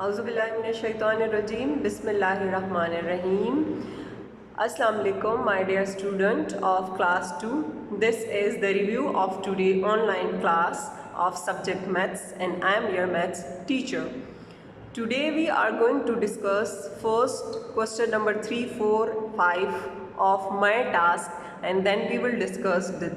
Auzubillahiminash-shaytanir-rajim. Bismillahir-rahmanir-rahim. Assalamu alaikum, my dear student of class 2. This is the review of today online class of subject maths, and I am your maths teacher. Today we are going to discuss first question number 3, 4, 5 of my task, and then we will discuss the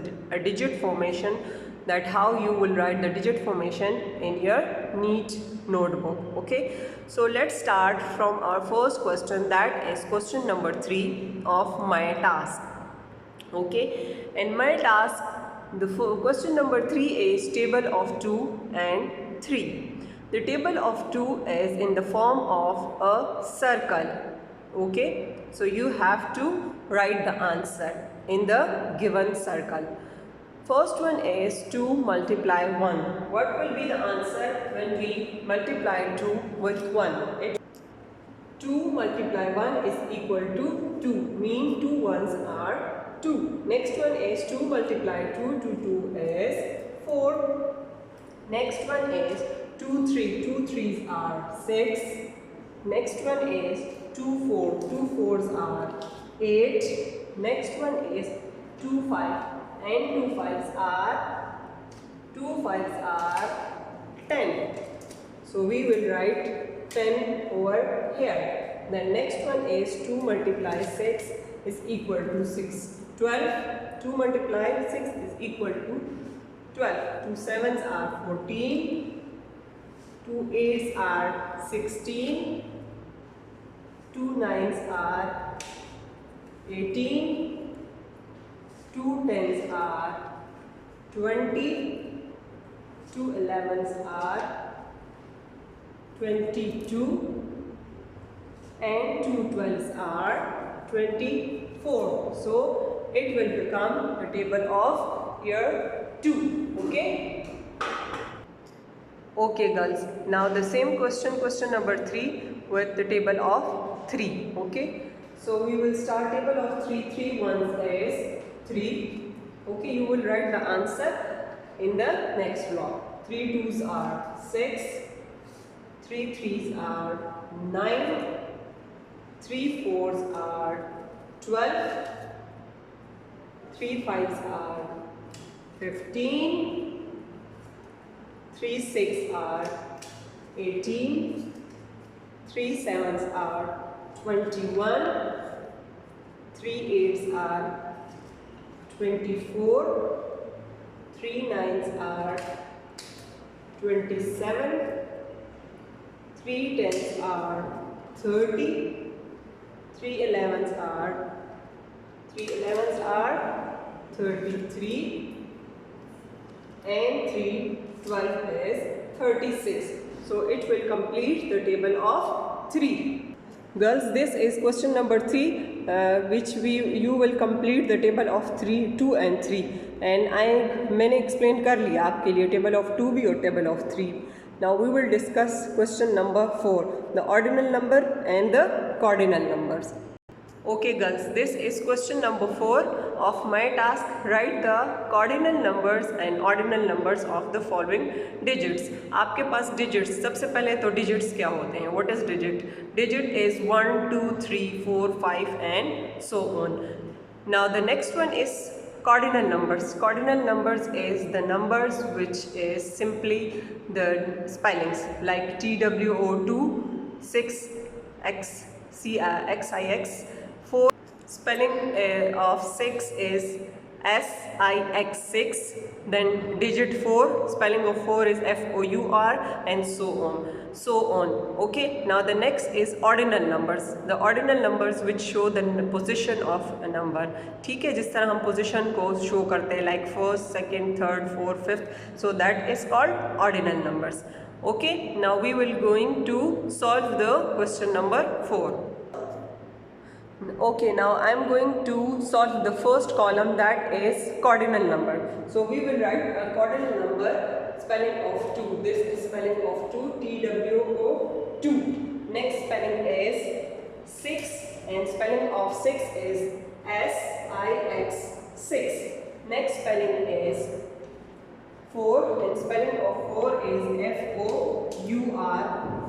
digit formation, that how you will write the digit formation in your neat notebook. Okay, so let's start from our first question, that is question number 3 of my task. Okay, and my task, the question number 3 is table of 2 and 3. The table of 2 is in the form of a circle. Okay, so you have to write the answer in the given circle. First one is 2 multiply 1. What will be the answer when we multiply 2 with 1? 2 multiply 1 is equal to 2, mean 2 ones are 2. Next one is 2 multiply 2 to 2 is 4. Next one is 2 3, 2 threes are 6. Next one is 2 4, 2 fours are 8. Next one is 2 5. And 2 5s are 10. So we will write 10 over here. The next one is 2 multiply 6 is equal to 6. 12. 2 multiply 6 is equal to 12. 2 7s are 14. 2 8s are 16. 2 9s are 18. 2 10s are 20, 2 11s are 22, and 2 12s are 24. So it will become the table of year 2. Okay. Okay girls, now the same question number 3 with the table of 3. Okay, so we will start table of 3. 3 ones is 3. Okay, you will write the answer in the next block. 3 2s are 6. 3 3s are 9. 3 4s are 12. 3 5s are 15. 3 6 are 18. 3 7s are 21. 3 8s are 24, 3 9s are 27, 3 10s are 30, 3 11s are 33, and 3 12 is 36. So it will complete the table of 3. Girls, this is question number 3, which you will complete the table of 3, 2 and 3, and मैंने explain कर लिया आपके लिए table of 2 भी और table of 3. Now we will discuss question number 4, the ordinal number and the cardinal numbers. Okay girls, this is question number 4 of my task. Write the cardinal numbers and ordinal numbers of the following digits. आपके पास digits, सबसे पहले तो digits क्या होते हैं? What is digit? Digit is 1 2 3 4 5 and so on. Now the next one is cardinal numbers. Cardinal numbers is the numbers which is simply the spellings like TWO2, 6 X XIX. 4 spelling of 6 is SIX6. Then digit 4, spelling of 4 is FOUR, and so on. Okay, now the next is ordinal numbers. The ordinal numbers which show the position of a number. ठीक है, जिस तरह हम position को show करते हैं like first, second, third, fourth, fifth, so that is called ordinal numbers. Okay, now we will going to solve the question number 4. Okay, now I am going to solve the first column, that is cardinal number. So we will write a cardinal number, spelling of 2. This is spelling of 2, TWO2. Next spelling is 6, and spelling of 6 is SIX6. Next spelling is 4, and spelling of 4 is FOUR,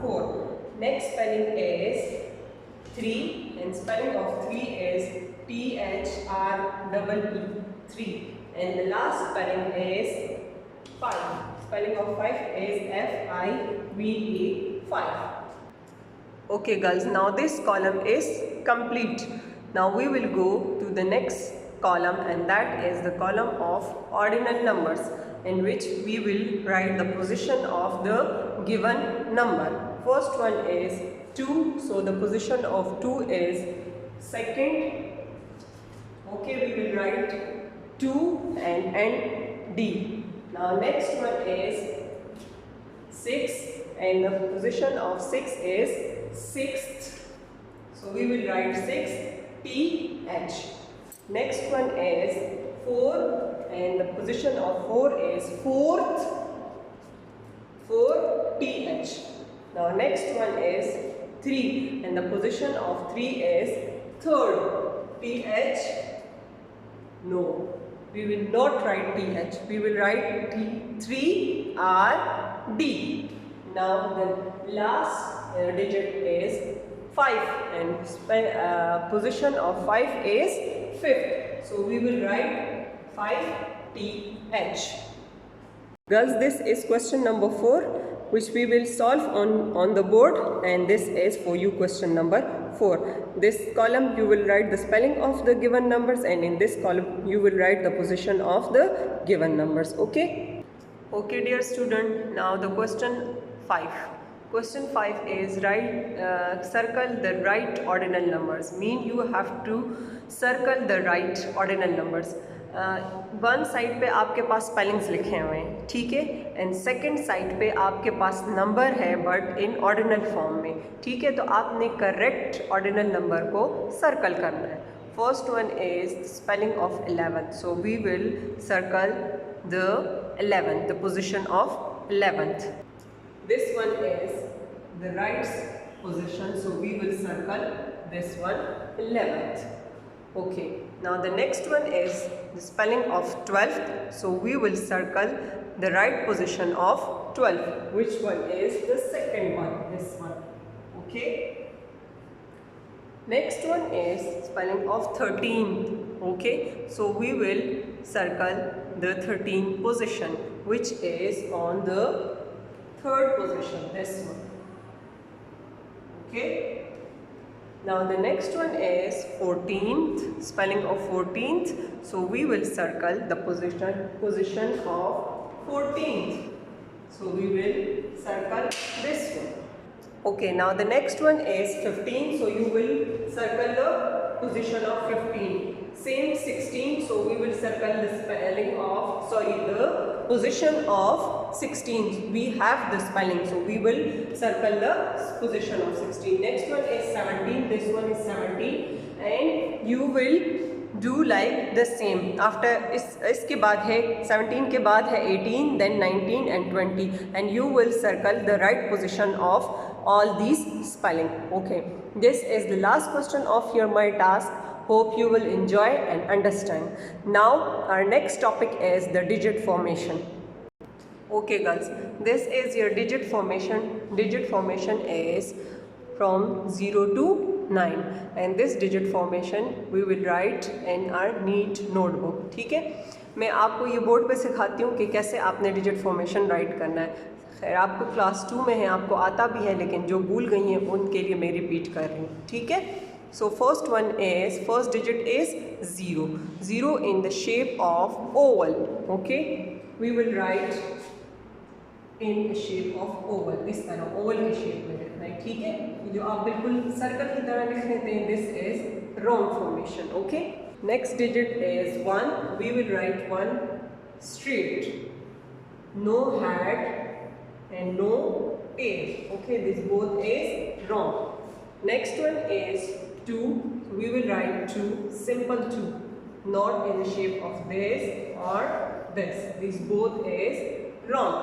4. Next spelling is 3, and spelling of 3 is THREE, 3. And the last spelling is 5. Spelling of 5 is FIVA, 5. Okay girls, now this column is complete. Now we will go to the next column, and that is the column of ordinal numbers, in which we will write the position of the given number. First one is 2, so the position of 2 is second. Okay, we will write 2 and N D. Now next one is 6, and the position of 6 is sixth. So we will write 6 TH. Next one is 4, and the position of 4 is fourth, 4 TH. Now next one is 3, and the position of 3 is third, TH. No, we will not write TH, we will write T3 R D. Now the last digit is 5, and position of 5 is fifth. So we will write 5TH. Girls, this is question number 4, which we will solve on the board, and this is for you question number 4. This column you will write the spelling of the given numbers, and in this column you will write the position of the given numbers. Okay? Okay dear student, now the question 5. Question 5 is circle the right ordinal numbers. Mean you have to circle the right ordinal numbers. One side पे आपके पास spellings लिखे हुए हैं, ठीक है, and second side पे आपके पास नंबर है बट इन ऑर्डिनल फॉर्म में, ठीक है. तो आपने करेक्ट ऑर्डिनल नंबर को सर्कल करना है. First one is spelling of 11, so we will circle the 11th, the position of 11th. This one is the right position, so we will circle this one 11th. Okay, now the next one is the spelling of 12th, so we will circle the right position of 12. Which one is the second one? This one. Okay. Next one is spelling of 13th. Okay, so we will circle the 13th position, which is on the third position, this one. Okay. Now the next one is 14th, spelling of 14th, so we will circle the position of 14th, so we will circle this one. Okay, now the next one is 15, so you will circle the position of 15. Same 16, so we will circle the the position of 16. We have the spelling, so we will circle the position of 16. Next one is 17, this one is 17, and you will do like the same. After इसके बाद है 17 के बाद है 18, then 19 and 20, and you will circle the right position of all these spelling. Okay, this is the last question of your my task. Hope you will enjoy and understand. Now our next topic is the digit formation. Okay girls, this is your digit formation. Digit formation is from 0 to 9, and this digit formation we will write in our neat notebook. ठीक है, मैं आपको ये board पे सिखाती हूँ कि कैसे आपने digit formation write करना है. खैर आपको क्लास 2 में है, आपको आता भी है, लेकिन जो भूल गई हैं उनके लिए मैं रिपीट कर रही हूँ. ठीक है. So first digit is 0. 0 in the shape of oval. Okay, we will write in the shape of oval. इस तरह oval की shape में लिखना है. ठीक है, जो आप बिल्कुल सर्कल की तरह लिख लेते हैं, this is round formation. Okay. Next digit is 1. We will write 1 straight. No head and no tail. Okay, this both is wrong. Next one is 2. We will write 2, simple 2, not in the shape of this or this. This both is wrong.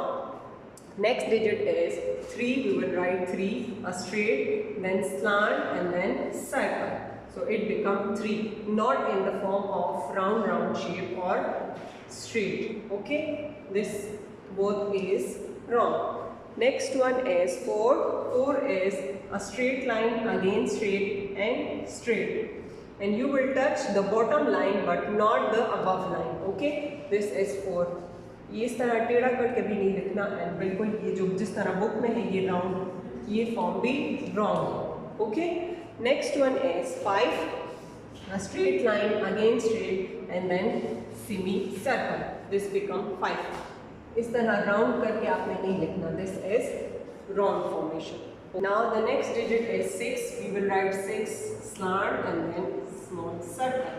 Next digit is 3. We will write 3, a straight, then slant, and then circle. So it becomes 3, not in the form of round shape or straight. Okay, this both is wrong. Next one is 4. 4 is a straight line, again straight and straight. And you will touch the bottom line but not the above line. Okay, this is 4. ये इस तरह टेढ़ा करके भी नहीं लिखना and बिल्कुल ये जो जिस तरह बुक में है ये राउंड, ये फॉर्म भी wrong. Okay, next one is 5. A straight line, again straight and then semi circle. This become 5. इस तरह राउंड करके आपने नहीं लिखना. This is wrong formation. Now the next digit is 6. We will write 6 slant and then small circle.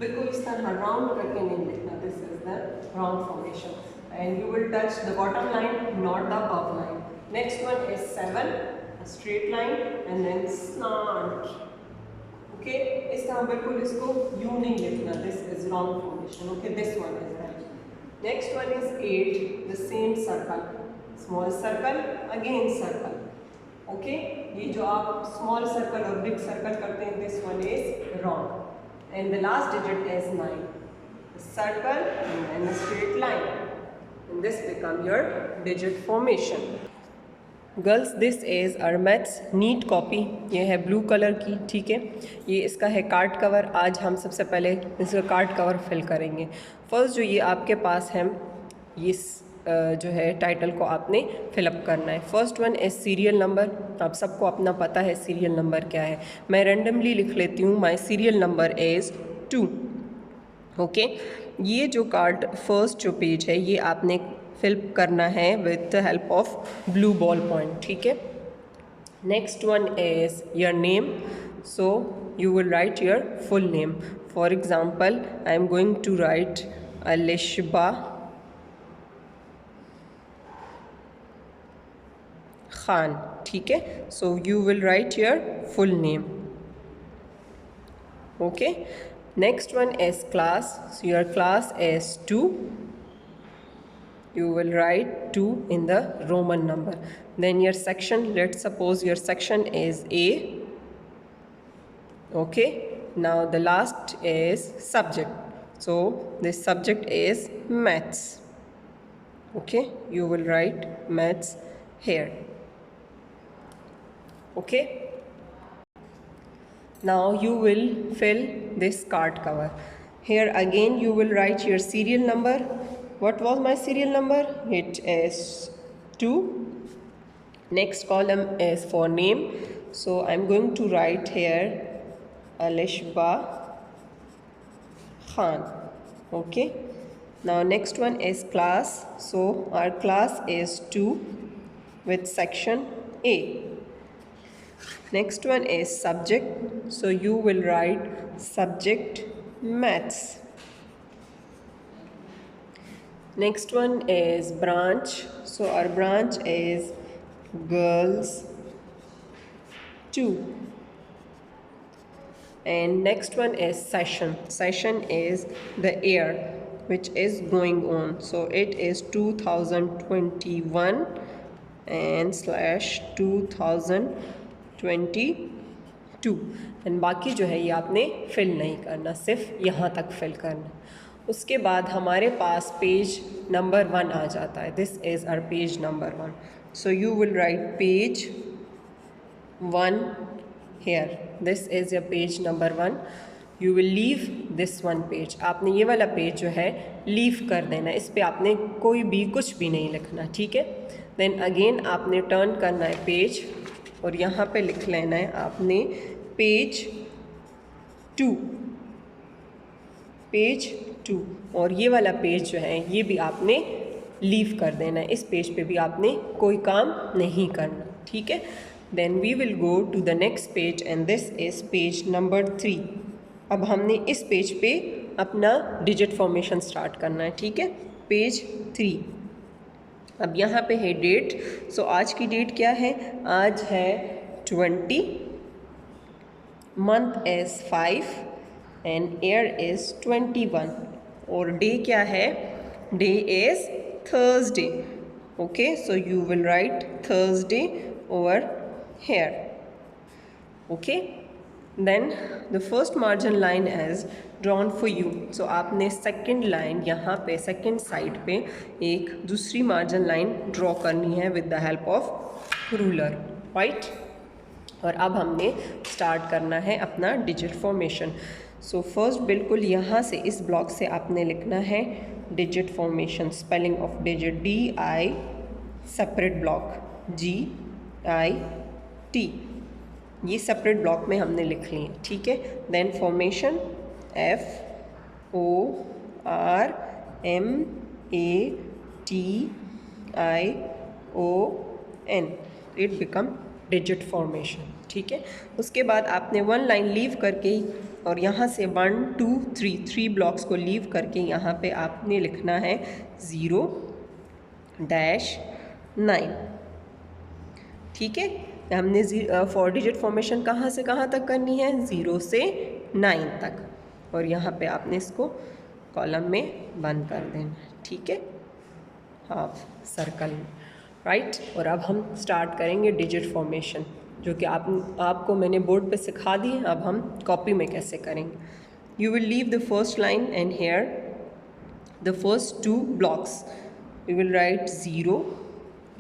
बिल्कुल इस तरह round करके नहीं लिखना. This is the wrong formation. And you will touch the bottom line, not the above line. Next one is 7. A straight line and then slant. Okay, इस तरह बिल्कुल इसको यूं नहीं लिखना. This is wrong formation. Okay, this one is right. Next one is 8. The same circle. Small circle, again circle. Okay, ये जो आप small circle और big circle करते हैं, this one is wrong. And the last digit is 9. A circle and a straight line. And this become your digit formation. Girls, this is our maths neat copy. ये है blue colour की. ठीक है, ये इसका है कार्ड कवर. आज हम सबसे पहले इसका कार्ड कवर फिल करेंगे. फर्स्ट जो ये आपके पास है, ये जो है टाइटल को आपने फिलअप करना है. First one is serial number. आप सबको अपना पता है सीरियल नंबर क्या है. मैं रेंडमली लिख लेती हूँ. माई सीरियल नंबर इज़ 2. ओके, ये जो कार्ड फर्स्ट जो पेज है ये आपने फिल करना है with the help of blue ball point. ठीक है. Next one is your name. So you will write your full name. For example, I am going to write Alishba Khan. ठीक है, so you will write your full name. Okay, next one is class. So your class is 2. You will write 2 in the Roman number. Then your section, let's suppose your section is A. Okay, now the last is subject. So this subject is maths. Okay, you will write maths here. Okay, now you will fill this card cover. Here again you will write your serial number. What was my serial number? It is 2. Next column is for name. So I'm going to write here Alishba Khan. Okay. Now next one is class. So our class is 2 with section A. Next one is subject. So you will write subject maths. Next one is branch. So our branch is girls 2. And next one is session. Session is the year which is going on. So it is 2021 and slash 2022. And बाकी जो है ये आपने fill नहीं करना, सिर्फ यहाँ तक फिल करना. उसके बाद हमारे पास पेज नंबर 1 आ जाता है. This is our page number 1. So you will write page 1 here. This is your page number 1. You will leave this one page. आपने ये वाला पेज जो है लीव कर देना. इस पे आपने कोई भी कुछ भी नहीं लिखना. ठीक है. देन अगेन आपने टर्न करना है पेज और यहाँ पे लिख लेना है आपने पेज 2. पेज 2. और ये वाला पेज जो है ये भी आपने लीव कर देना है. इस पेज पे भी आपने कोई काम नहीं करना. ठीक है. Then we will go to the next page and this is page number 3. अब हमने इस पेज पे अपना डिजिट फॉर्मेशन स्टार्ट करना है. ठीक है. पेज 3. अब यहाँ पे है डेट. सो आज की डेट क्या है? आज है 20. Month is 5 and year is 21. और डे क्या है? Day is Thursday. Okay, so you will write Thursday over here. Okay, then the first margin line as drawn for you. So आपने सेकेंड लाइन यहाँ पे सेकेंड साइड पे एक दूसरी margin line draw करनी है with the help of ruler, right. और अब हमने स्टार्ट करना है अपना डिजिट फॉर्मेशन। सो फर्स्ट बिल्कुल यहाँ से इस ब्लॉक से आपने लिखना है digit formation, spelling of digit DI separate block GIT, ये सेपरेट ब्लॉक में हमने लिख ली है, ठीक है। Then formation FORMATION, it become digit formation, ठीक है। उसके बाद आपने वन लाइन लीव करके और यहाँ से 1 2 3 ब्लॉक्स को लीव करके यहाँ पे आपने लिखना है 0-9, ठीक है। हमने 4 डिजिट फॉर्मेशन कहाँ से कहाँ तक करनी है, 0 से 9 तक, और यहाँ पे आपने इसको कॉलम में बंद कर देना, ठीक है, हाफ सर्कल में, राइट। और अब हम स्टार्ट करेंगे डिजिट फॉर्मेशन, जो कि आपको मैंने बोर्ड पे सिखा दी है। अब हम कॉपी में कैसे करेंगे। You will leave the first line and here the first 2 blocks, you will write 0,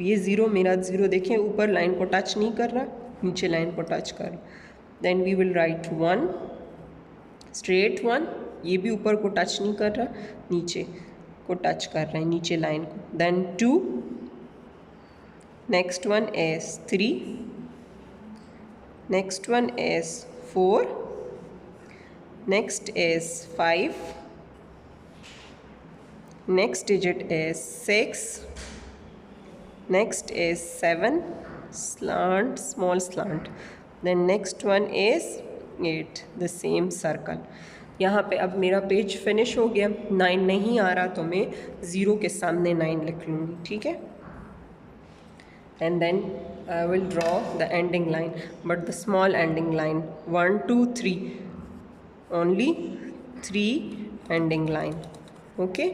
ये 0 मेरा 0 देखें ऊपर लाइन को टच नहीं कर रहा, नीचे लाइन को टच कर रहा। Then we will write 1 straight 1, ये भी ऊपर को टच नहीं कर रहा, नीचे को टच कर रहे हैं, नीचे लाइन को। देन 2, next one is 3, next one is 4, next is 5, next digit is 6, next is 7 slant, small slant, then next one is 8, the same circle। यहाँ पे अब मेरा पेज फिनिश हो गया, 9 नहीं आ रहा तो मैं 0 के सामने 9 लिख लूँगी, ठीक है। and then I will draw the ending line, but the small ending line, 1 2 3, only 3 ending line, okay।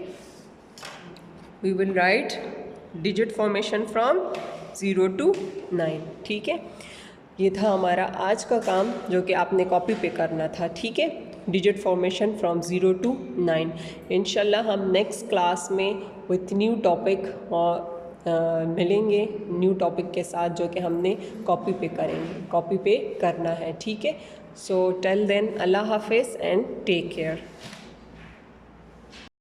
we will write digit formation from 0 to 9, ठीक है। ये था हमारा आज का काम जो कि आपने कॉपी पे करना था, ठीक है। Digit formation from 0 to 9। इंशाल्लाह हम नेक्स्ट क्लास में विथ न्यू टॉपिक मिलेंगे, न्यू टॉपिक के साथ जो कि हमने कॉपी पे करेंगे, कॉपी पे करना है, ठीक है। सो टिल देन अल्लाह हाफिज़ एंड टेक केयर।